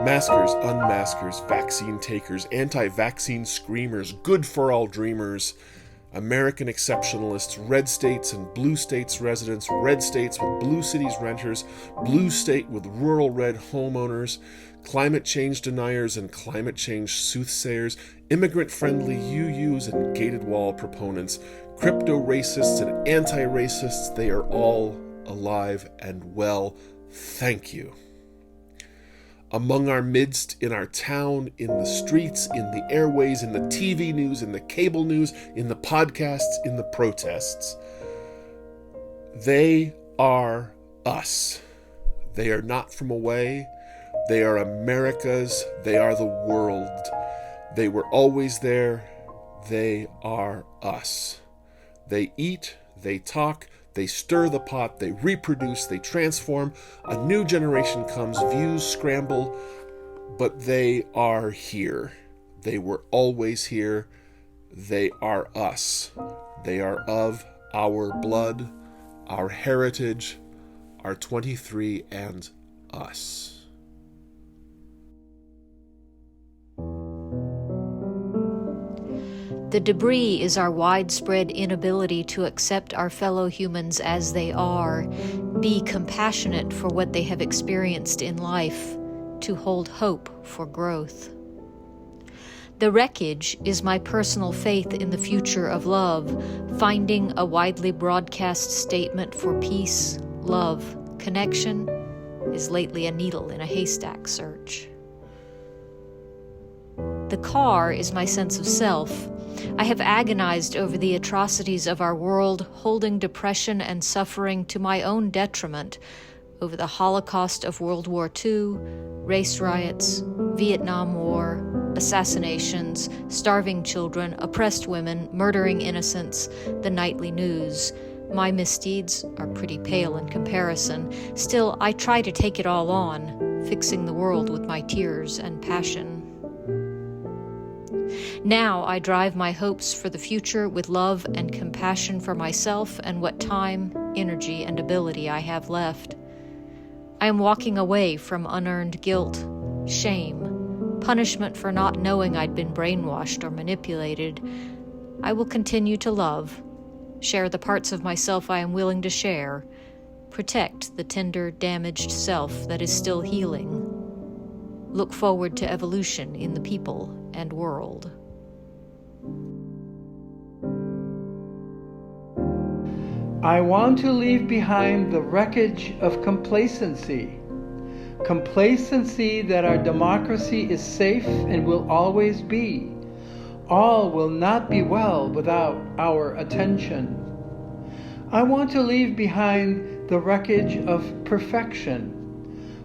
Maskers, unmaskers, vaccine takers, anti-vaccine screamers, good for all dreamers, American exceptionalists, red states and blue states residents, red states with blue cities renters, blue state with rural red homeowners, climate change deniers and climate change soothsayers, immigrant-friendly UUs and gated wall proponents, crypto-racists and anti-racists, they are all alive and well. Thank you. Among our midst, in our town, in the streets, in the airways, in the TV news, in the cable news, in the podcasts, in the protests. They are us. They are not from away. They are America's. They are the world. They were always there. They are us. They eat, they talk, they stir the pot, they reproduce, they transform. A new generation comes, views scramble, but they are here. They were always here. They are us. They are of our blood, our heritage, our 23 and us. The debris is our widespread inability to accept our fellow humans as they are, be compassionate for what they have experienced in life, to hold hope for growth. The wreckage is my personal faith in the future of love, finding a widely broadcast statement for peace, love, connection is lately a needle in a haystack search. The car is my sense of self. I have agonized over the atrocities of our world, holding depression and suffering to my own detriment over the Holocaust of World War II, race riots, Vietnam War, assassinations, starving children, oppressed women, murdering innocents, the nightly news. My misdeeds are pretty pale in comparison. Still, I try to take it all on, fixing the world with my tears and passion. Now I drive my hopes for the future with love and compassion for myself and what time, energy, and ability I have left. I am walking away from unearned guilt, shame, punishment for not knowing I'd been brainwashed or manipulated. I will continue to love, share the parts of myself I am willing to share, protect the tender, damaged self that is still healing. Look forward to evolution in the people and world. I want to leave behind the wreckage of complacency. Complacency that our democracy is safe and will always be. All will not be well without our attention. I want to leave behind the wreckage of perfection,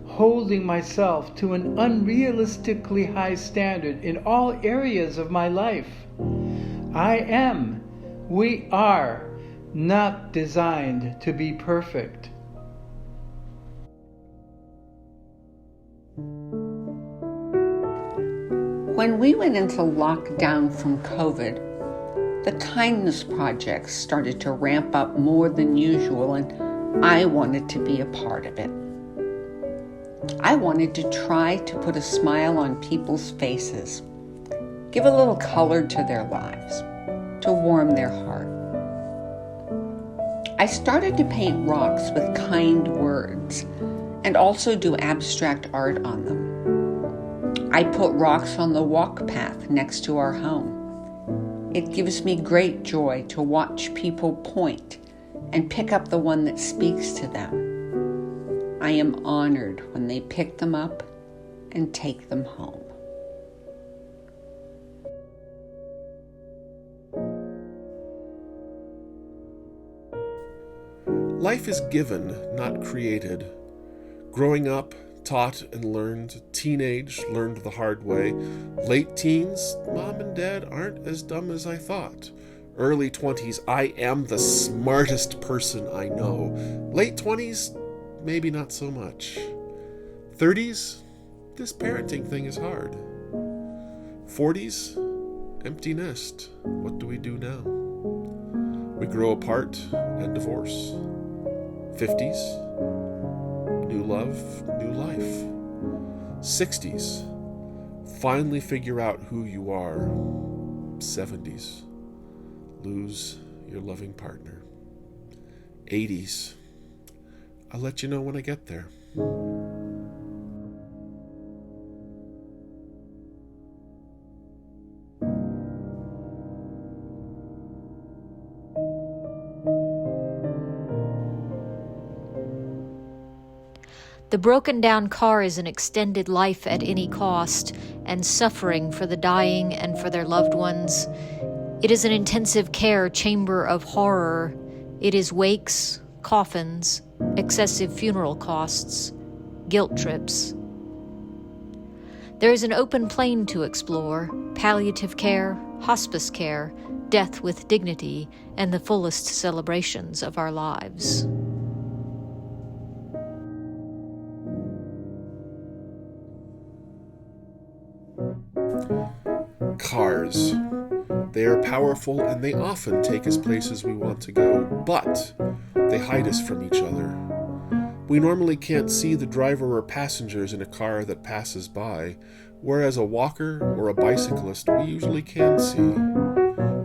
holding myself to an unrealistically high standard in all areas of my life. We are not designed to be perfect. When we went into lockdown from COVID, the kindness projects started to ramp up more than usual, and I wanted to be a part of it. I wanted to try to put a smile on people's faces, give a little color to their lives, to warm their heart. I started to paint rocks with kind words and also do abstract art on them. I put rocks on the walk path next to our home. It gives me great joy to watch people point and pick up the one that speaks to them. I am honored when they pick them up and take them home. Life is given, not created. Growing up, taught and learned. Teenage, learned the hard way. Late teens, mom and dad aren't as dumb as I thought. Early 20s, I am the smartest person I know. Late 20s, maybe not so much. 30s, this parenting thing is hard. 40s, empty nest. What do we do now? We grow apart and divorce. 50s, new love, new life. 60s. Finally figure out who you are. 70s. Lose your loving partner. 80s. I'll let you know when I get there. The broken down car is an extended life at any cost, and suffering for the dying and for their loved ones. It is an intensive care chamber of horror. It is wakes, coffins, excessive funeral costs, guilt trips. There is an open plain to explore: palliative care, hospice care, death with dignity, and the fullest celebrations of our lives. Cars. They are powerful and they often take us places we want to go, but they hide us from each other. We normally can't see the driver or passengers in a car that passes by, whereas a walker or a bicyclist we usually can see,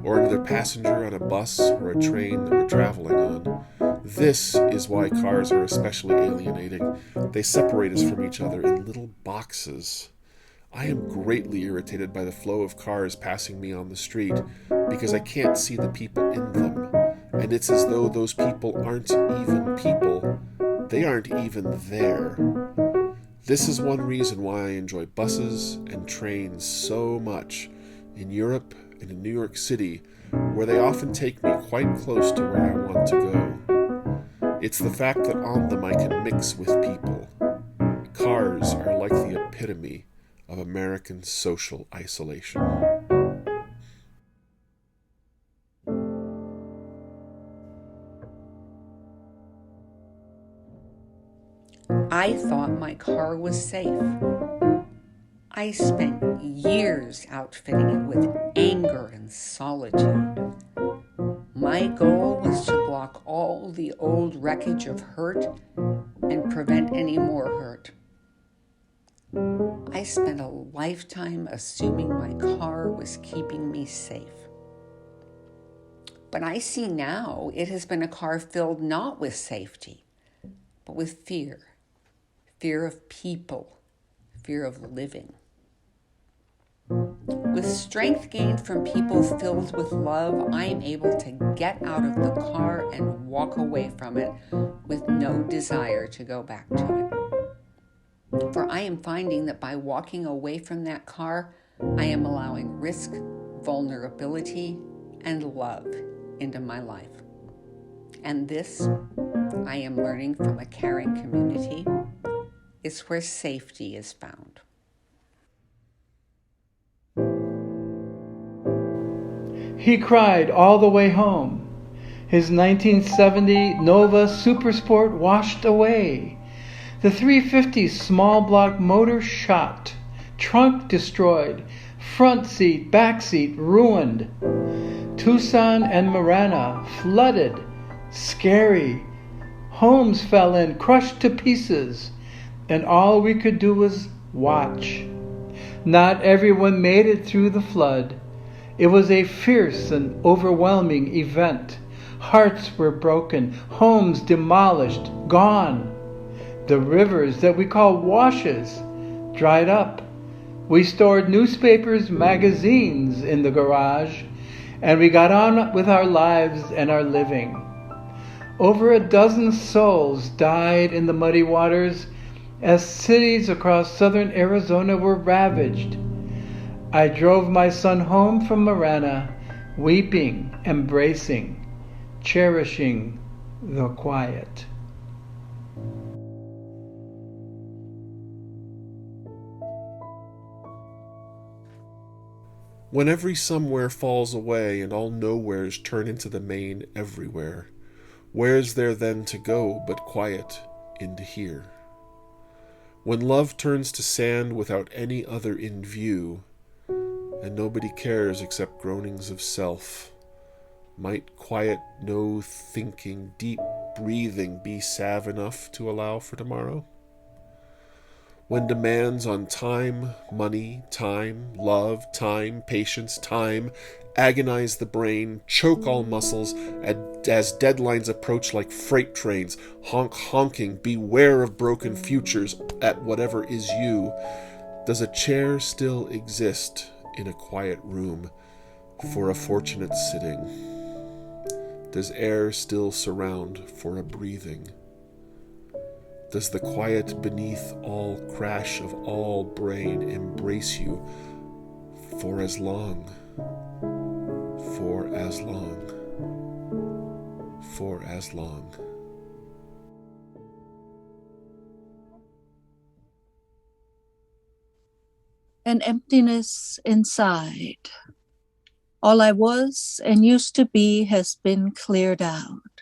or another passenger on a bus or a train that we're traveling on. This is why cars are especially alienating. They separate us from each other in little boxes. I am greatly irritated by the flow of cars passing me on the street because I can't see the people in them, and it's as though those people aren't even people. They aren't even there. This is one reason why I enjoy buses and trains so much in Europe and in New York City, where they often take me quite close to where I want to go. It's the fact that on them I can mix with people. Cars are like the epitome of American social isolation. I thought my car was safe. I spent years outfitting it with anger and solitude. My goal was to block all the old wreckage of hurt and prevent any more hurt. I spent a lifetime assuming my car was keeping me safe. But I see now it has been a car filled not with safety, but with fear. Fear of people, fear of living. With strength gained from people filled with love, I am able to get out of the car and walk away from it with no desire to go back to it. For I am finding that by walking away from that car, I am allowing risk, vulnerability, and love into my life. And this, I am learning from a caring community, is where safety is found. He cried all the way home. His 1970 Nova Supersport washed away. The 350 small block motor shot. Trunk destroyed. Front seat, back seat ruined. Tucson and Marana flooded. Scary. Homes fell in, crushed to pieces. And all we could do was watch. Not everyone made it through the flood. It was a fierce and overwhelming event. Hearts were broken, homes demolished, gone. The rivers that we call washes dried up. We stored newspapers, magazines in the garage, and we got on with our lives and our living. Over a dozen souls died in the muddy waters as cities across southern Arizona were ravaged. I drove my son home from Marana, weeping, embracing, cherishing the quiet. When every somewhere falls away and all nowheres turn into the main everywhere, where's there then to go but quiet into here? When love turns to sand without any other in view, and nobody cares except groanings of self, might quiet, no thinking, deep breathing be salve enough to allow for tomorrow? when demands on time, money, time, love, time, patience, time agonize the brain, choke all muscles, as deadlines approach like freight trains, honking, beware of broken futures at whatever is you. Does a chair still exist in a quiet room for a fortunate sitting? Does air still surround for a breathing? Does the quiet beneath all crash of all brain embrace you for as long, for as long, for as long? An emptiness inside. All I was and used to be has been cleared out,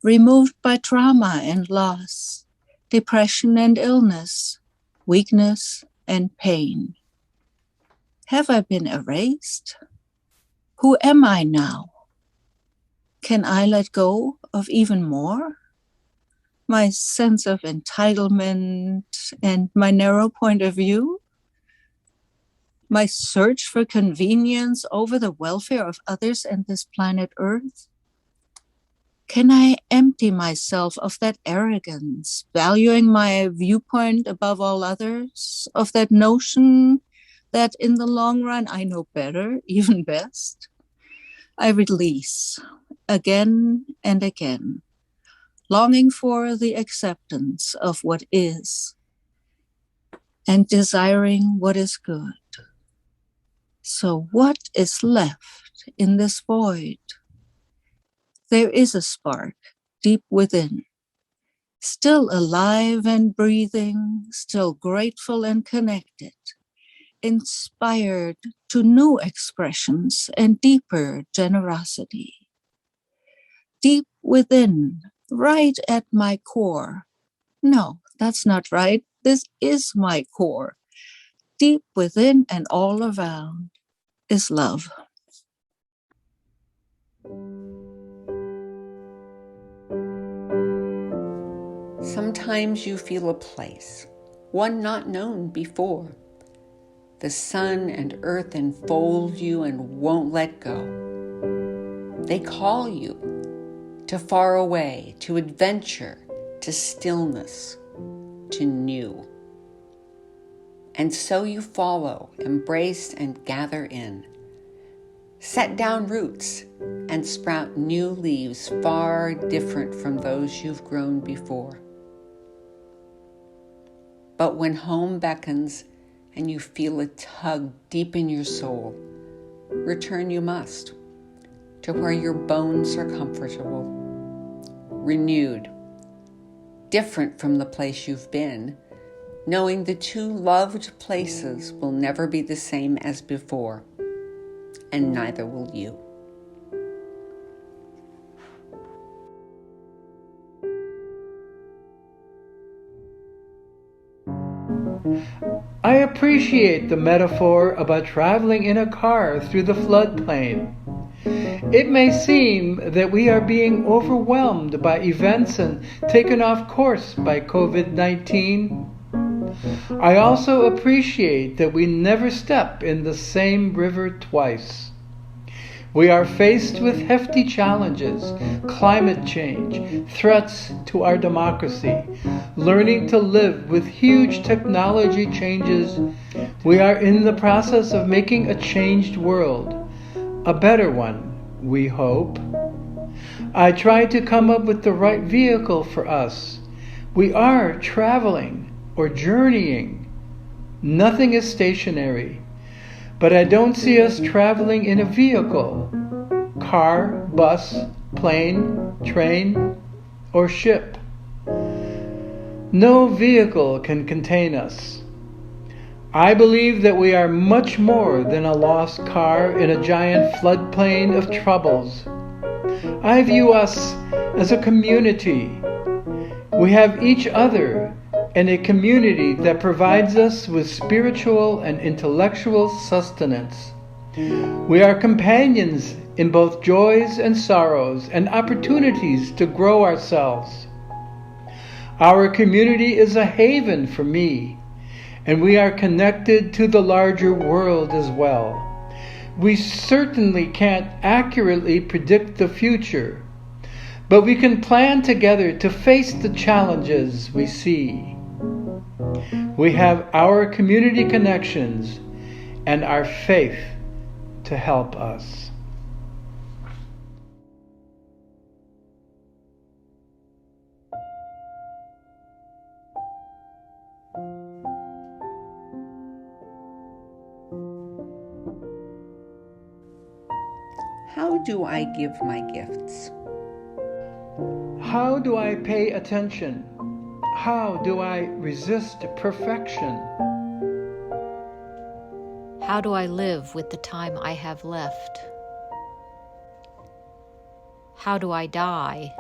removed by trauma and loss, depression and illness, weakness and pain. Have I been erased? Who am I now? Can I let go of even more? My sense of entitlement and my narrow point of view? My search for convenience over the welfare of others and this planet Earth? Can I empty myself of that arrogance, valuing my viewpoint above all others, of that notion that in the long run I know better, even best? I release again and again, longing for the acceptance of what is and desiring what is good. So what is left in this void? There is a spark deep within, still alive and breathing, still grateful and connected, inspired to new expressions and deeper generosity. Deep within, right at my core. No, that's not right. This is my core. Deep within and all around is love. Sometimes you feel a place, one not known before. The sun and earth enfold you and won't let go. They call you to far away, to adventure, to stillness, to new. And so you follow, embrace, and gather in. Set down roots and sprout new leaves far different from those you've grown before. But when home beckons and you feel a tug deep in your soul, return you must to where your bones are comfortable, renewed, different from the place you've been, knowing the two loved places will never be the same as before, and neither will you. I appreciate the metaphor about traveling in a car through the floodplain. It may seem that we are being overwhelmed by events and taken off course by COVID-19. I also appreciate that we never step in the same river twice. We are faced with hefty challenges, climate change, threats to our democracy, learning to live with huge technology changes. We are in the process of making a changed world, a better one, we hope. I try to come up with the right vehicle for us. We are traveling or journeying. Nothing is stationary. But I don't see us traveling in a vehicle, car, bus, plane, train, or ship. No vehicle can contain us. I believe that we are much more than a lost car in a giant floodplain of troubles. I view us as a community. We have each other and a community that provides us with spiritual and intellectual sustenance. We are companions in both joys and sorrows and opportunities to grow ourselves. Our community is a haven for me. and we are connected to the larger world as well. We certainly can't accurately predict the future, but we can plan together to face the challenges we see. We have our community connections and our faith to help us. How do I give my gifts? How do I pay attention? How do I resist perfection? How do I live with the time I have left? How do I die?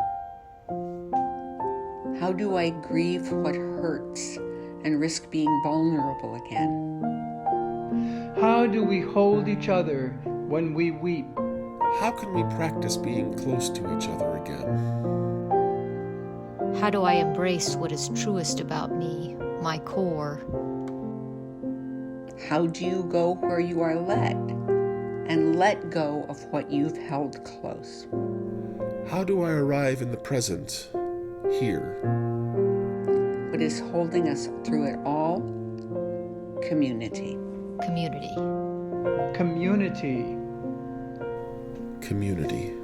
How do I grieve what hurts and risk being vulnerable again? How do we hold each other when we weep? How can we practice being close to each other again? How do I embrace what is truest about me, my core? How do you go where you are led and let go of what you've held close? How do I arrive in the present, here? What is holding us through it all? Community. Community. Community. Community.